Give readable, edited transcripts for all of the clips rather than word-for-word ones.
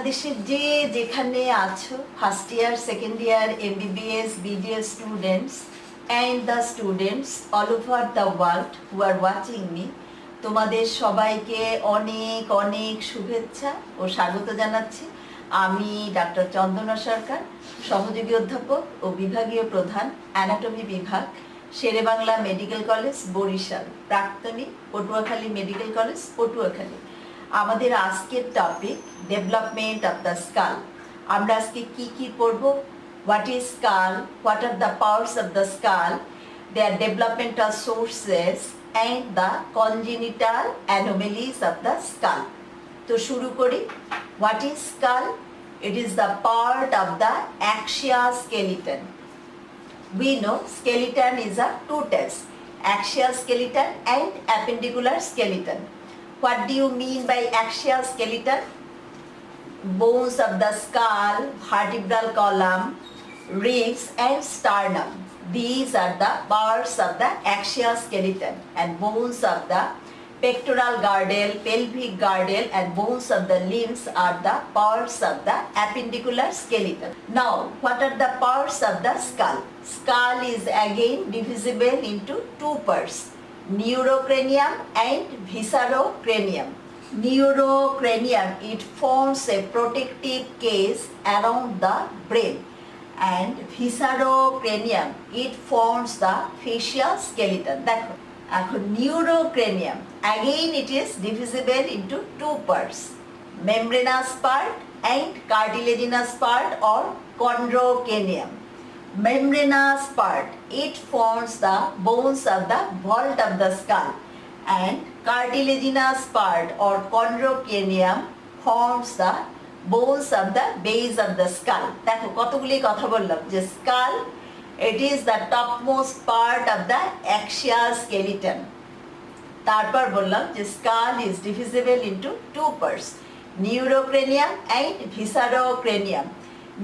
বাংলাদেশের যে যেখানে আছো first year second year MBBS BDS students and the students all over the world who are watching me, তোমাদের সবাইকে অনেক অনেক শুভেচ্ছা ও স্বাগত জানাচ্ছি। আমি ডাক্তার চন্দনা সরকার, সহযোগী অধ্যাপক ও বিভাগীয় প্রধান অ্যানাটমি বিভাগ, শেরেবাংলা মেডিকেল কলেজ বরিশাল, প্রাক্তনী পটুয়াখালী মেডিকেল কলেজ পটুয়াখালী। আমাদের আজকের topic development of the skull. আমরা আজকে কি পড়ব? What is skull, what are the powers of the skull, their developmental sources and the congenital anomalies of the skull. তো শুরু করি। What is skull? It is the part of the axial skeleton. We know skeleton is a two types, axial skeleton and appendicular skeleton. What do you mean by axial skeleton? Bones of the skull, vertebral column, ribs and sternum. These are the parts of the axial skeleton, and bones of the pectoral girdle, pelvic girdle and bones of the limbs are the parts of the appendicular skeleton. Now, what are the parts of the skull? Skull is again divisible into two parts, neurocranium and viscerocranium. Neurocranium, it forms a protective case around the brain, and viscerocranium, it forms the facial skeleton. দেখো এখন neurocranium, again it is divisible into two parts, membranous part and cartilaginous part or chondrocranium. Membranous part, it forms the bones of the vault of the skull, and cartilaginous part or chondrocranium forms the bones of the base of the skull. দেখো কতগুলি কথা বললাম যে skull, it is the topmost part of the axial skeleton. তারপর বললাম যে skull is divisible into two parts, neurocranium and viscerocranium.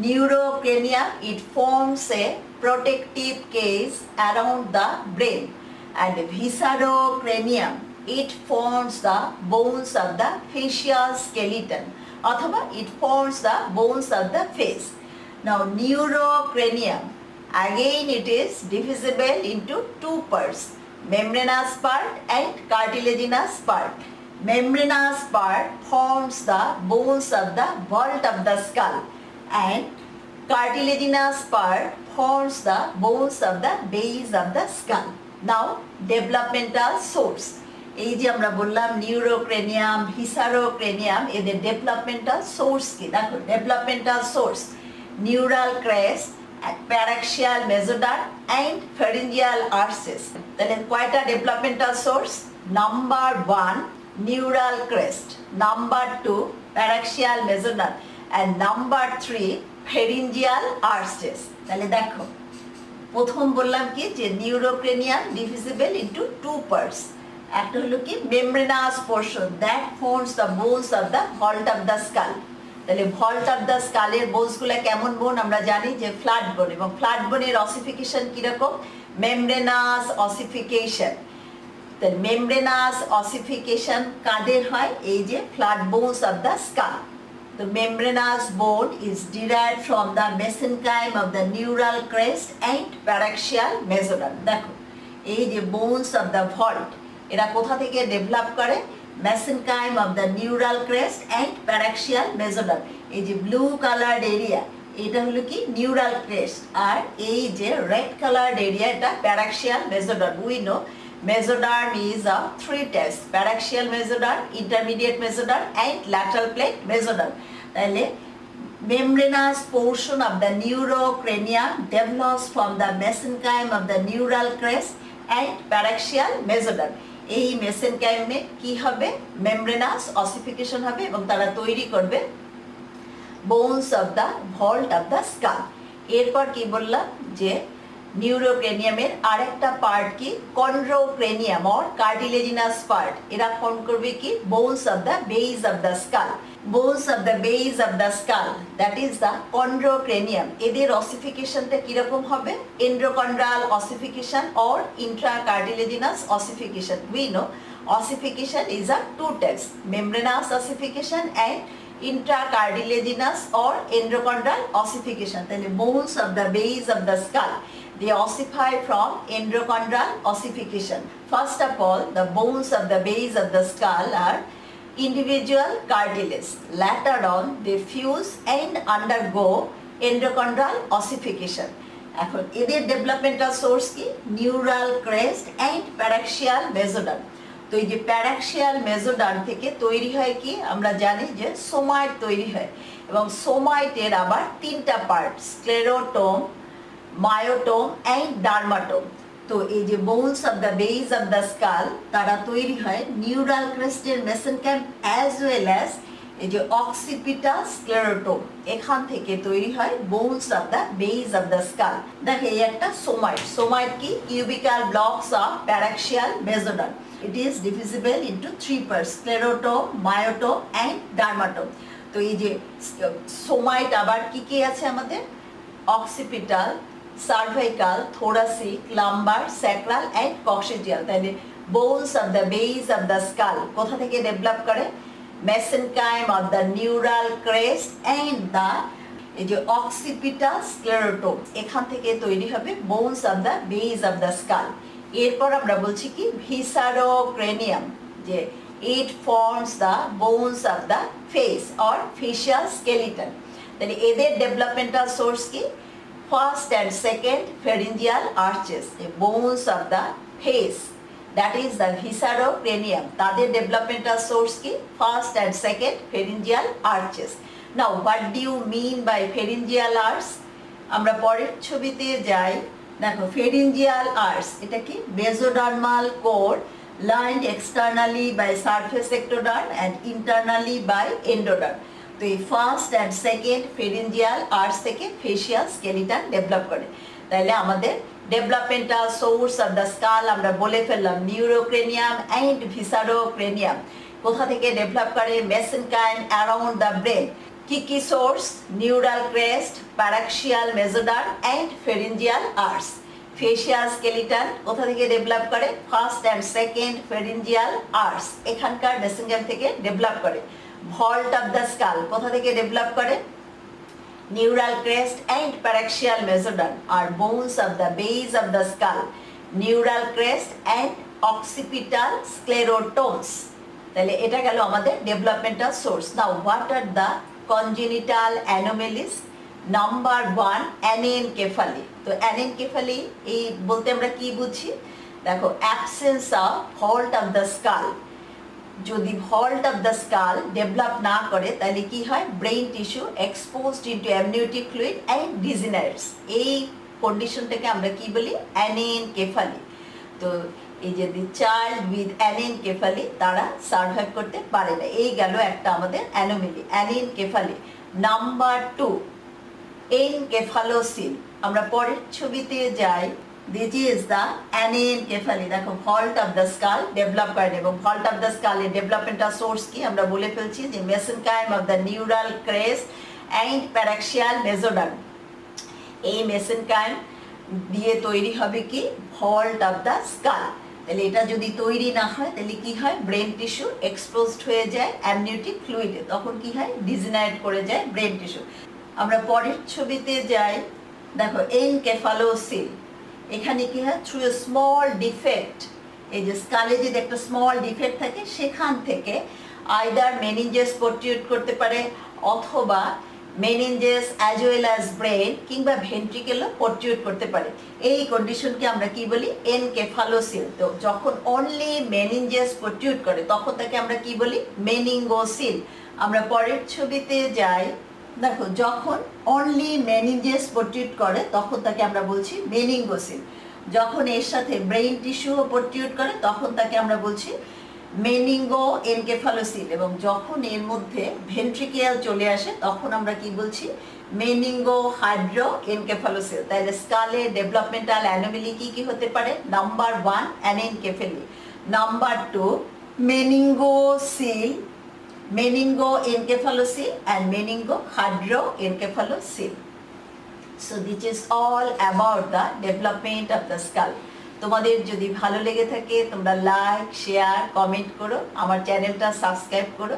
Neurocranium, it forms a protective case around the brain, and viscerocranium, it forms the bones of the facial skeleton, অথবা it forms the bones of the face. Now neurocranium, again it is divisible into two parts, membranous part and cartilaginous part. Membranous part forms the bones of the vault of the skull, and cartilaginous part forms the bones of the base of the skull. Now developmental source, এই যে আমরা বললাম neurocranium, ভিসারোক্রেনিয়াম, এদের developmental source কি? দেখো developmental source, neural crest, paraxial mesoderm and pharyngeal arches. তাহলে কয়টা developmental source? Number 1 neural crest, number 2 paraxial mesoderm and number 3 pharyngeal arches. তাহলে দেখো প্রথম বললাম কি যে neurocranium divisible into two parts. একটা হলো কি membranous portion, that forms the bones of the vault of the skull. তাহলে ভল্ট অফ দ্য স্কালের বোনসগুলো কেমন বোন? আমরা জানি যে ফ্ল্যাট বোন, এবং ফ্ল্যাট বোনের অসিফিকেশন কিরকম? Membranous ossification. তাহলে মেমব্রেনাস অসিফিকেশন কাদের হয়? এই যে flat bones of the skull. The membranous bone is derived from the mesenchyme of the neural crest and paraxial mesoderm. দেখো এই যে bones of the vault, এরা কোথা থেকে ডেভেলপ করে? mesenchyme of the neural crest and paraxial mesoderm. এই যে blue coloured area, এটা হলো কি নিউরাল ক্রেস্ট, আর এই যে রেড কালার্ড এরিয়া, এটা paraxial mesoderm. We know mesoderm is of three types, paraxial mesoderm, intermediate mesoderm and lateral plate mesoderm. তাহলে membranous portion of the neurocranium develops from the mesenchyme of the neural crest and paraxial mesoderm. এই মেসেনকাইমে কি হবে? membranous ossification হবে এবং তারা তৈরি করবে bones of the vault of the skull. এরপর কি বললাম যে নিউরোক্রেনিয়ামের আরেকটা পার্ট কি? Chondrocranium or cartilaginous part. এরা ফর্ম করবে কি? Bones of the base of the skull. Bones of the base of the skull, that is the chondrocranium. এদের অসিফিকেশনটা কিরকম হবে? Endochondral ossification or intracartilaginous ossification. We know ossification is a two types, membranous ossification and intracartilaginous or endochondral ossification. তাহলে bones of the base of the skull, they ossify from endochondral ossification. First of all, the bones of the base of the skull are individual cartilage. Later on, they fuse and undergo endochondral ossification. এখন এদের developmental source কি? Neural crest and paraxial mesoderm. তো এই যে paraxial mesoderm থেকে তৈরি হয় কি? আমরা জানি যে সোমাইট তৈরি হয়, এবং সোমাইটের আবার তিনটা part, sclerotome, myotome and dermatome. তো এই যে bones of the base of the skull, তারা তৈরি হয় নিউরাল ক্রেস্টের মেসেনকাইম অ্যাজ ওয়েল অ্যাজ এই যে অক্সিপিটাল স্ক্লেরোটোম, এখান থেকে তৈরি হয় bones of the base of the skull. দেখে এই একটা সোমাইট। সোমাইট কি? Cubical blocks of paraxial mesoderm. It is divisible into three parts, sclerotome, myotome and dermatome. তো এই যে সোমাইট আবার কি কি আছে আমাদের? Occipital, cervical, thoracic, lumbar, sacral and coccygeal. তাহলে bones of the base of the skull কোথা থেকে ডেভেলপ করে? Mesenchyme of the neural crest and the এই যে অক্সিপিটাল স্ক্লেরোটোম, এখান থেকে তৈরি হবে bones of the base of the skull. এরপর আমরা বলছি কি? ভিসারোক্রেনিয়াম, যে it forms the bones of the face or facial skeleton. তাহলে এদের ডেভেলপমেন্টাল সোর্স কি? First and second pharyngeal arches, bones of the face, that is the viscerocranium, তাদের developmental source কি? First and second pharyngeal arches. Now what do you mean by pharyngeal arch? আমরা পরের ছবিতে যাই। দেখো ফেরিঞ্জিয়াল আর্চ এটা কি? Mesodermal core lined externally by surface ectoderm and internally by endoderm. তো এই first and second pharyngeal arch থেকে ফেশিয়াল স্কেলিটন ডেভেলপ করে। তাহলে আমাদের developmental source of the skull আমরা বলে ফেললাম নিউরোক্রেনিয়াম অ্যান্ড ভিসারোক্রেনিয়াম। কোথা থেকে ডেভেলপ করে? Mesenchyme around the brain. কি কি source? Neural crest, paraxial mesoderm and pharyngeal arch. Facial skeleton কোথা থেকে ডেভেলপ করে? First and second pharyngeal arch, এখানকার মেসেনকাইম থেকে ডেভেলপ করে। ভল্ট অফ দ্য স্কাল কোথা থেকে ডেভেলপ করে? Neural crest and paraxial mesoderm are bones of the base of the skull, neural crest and occipital sclerotomes. তাহলে এটা গেল আমাদের developmental source. Now what are the congenital anomalies? Number 1, anencephaly. তো anencephaly এই বলতে আমরা কি বুঝি? দেখো absence of vault of the skull. যদি vault of the skull develop না করে তাহলে কি হয়? Brain tissue exposed into amniotic fluid and degenerates. এই কন্ডিশনটাকে আমরা কি বলি? অ্যানেনকেফালি। তো এই যে দি চাইল্ড উইথ অ্যানেনকেফালি তারা সার্ভাইভ করতে পারে না। এই গেল একটা আমাদের অ্যানোমেলি, অ্যানেনকেফালি। নাম্বার 2, এনকেফালোসিল। আমরা পরের ছবিতে যাই। This is the anencephaly. দেখো vault of the skull develop করে, এবং ভল্ট অফ দ্য স্কালের ডেভেলপমেন্টাল সোর্স কি? আমরা বলে ফেলছি যে mesenchyme of the neural crest and paraxial mesoderm. এই মেসেনকাইম দিয়ে তৈরি হবে কি? Vault of the skull. তাহলে এটা যদি তৈরি না হয় তাহলে কি হয়? ব্রেন টিস্যু এক্সপোজড হয়ে যায় অ্যামনিওটিক ফ্লুইডে, তখন কি হয়? ডিজিনাইট করে যায় ব্রেন টিস্যু। আমরা পরের ছবিতে যাই। দেখো এনকেফালোসিল, এখানে কি হয়? থ্রু এ স্মল ডিফেক্ট, এই যে স্কালে যদি একটা স্মল ডিফেক্ট থাকে সেখান থেকে আইদার মেনিনজেস প্রোটিউট করতে পারে, অথবা meninges as well as brain কিংবা ভেন্ট্রিকেলও প্রোটিউট করতে পারে। এই কন্ডিশনকে আমরা কি বলি? এনকেফালোসিল। তো যখন অনলি মেনিনজেস প্রোটিউট করে তখন তাকে আমরা কি বলি? মেনিঙ্গোসিল। আমরা পরের ছবিতে যাই। দেখো যখন অনলি মেনিনজেস প্রোটিউট করে তখন তাকে আমরা বলছি মেনিঙ্গোসিল। যখন এর সাথে ব্রেইন টিস্যুও প্রোটিউট করে তখন তাকে আমরা বলছি মেনিঙ্গো এনকেফালোসিল। এবং যখন এর মধ্যে ভেন্ট্রিকেল চলে আসে তখন আমরা কি বলছি? Meningohydroencephalocele. তাহলে স্কালে ডেভেলপমেন্টাল অ্যানোমেলি কি কি হতে পারে? Number 1, anencephaly. Number 2, meningocele, meningoencephalosil and meningohydroencephalosil. So this is all about the development of the skull. তো তোমাদের যদি ভালো লেগে থাকে তোমরা লাইক শেয়ার কমেন্ট করো, আমার চ্যানেলটা সাবস্ক্রাইব করো।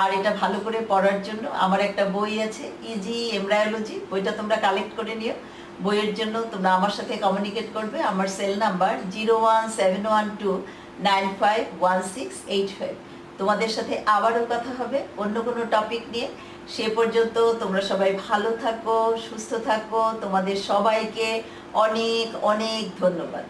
আর এটা ভালো করে পড়ার জন্য আমার একটা বই আছে ইজি এমব্রায়োলজি, বইটা তোমরা কালেক্ট করে নিও। বইয়ের জন্য তোমরা আমার সাথে কমিউনিকেট করবে। আমার সেল নাম্বার 01712951685। তোমাদের সাথে আবারও কথা হবে অন্য কোনো টপিক নিয়ে। সে পর্যন্ত তোমরা সবাই ভালো থাকো, সুস্থ থাকো। তোমাদের সবাইকে অনেক অনেক ধন্যবাদ।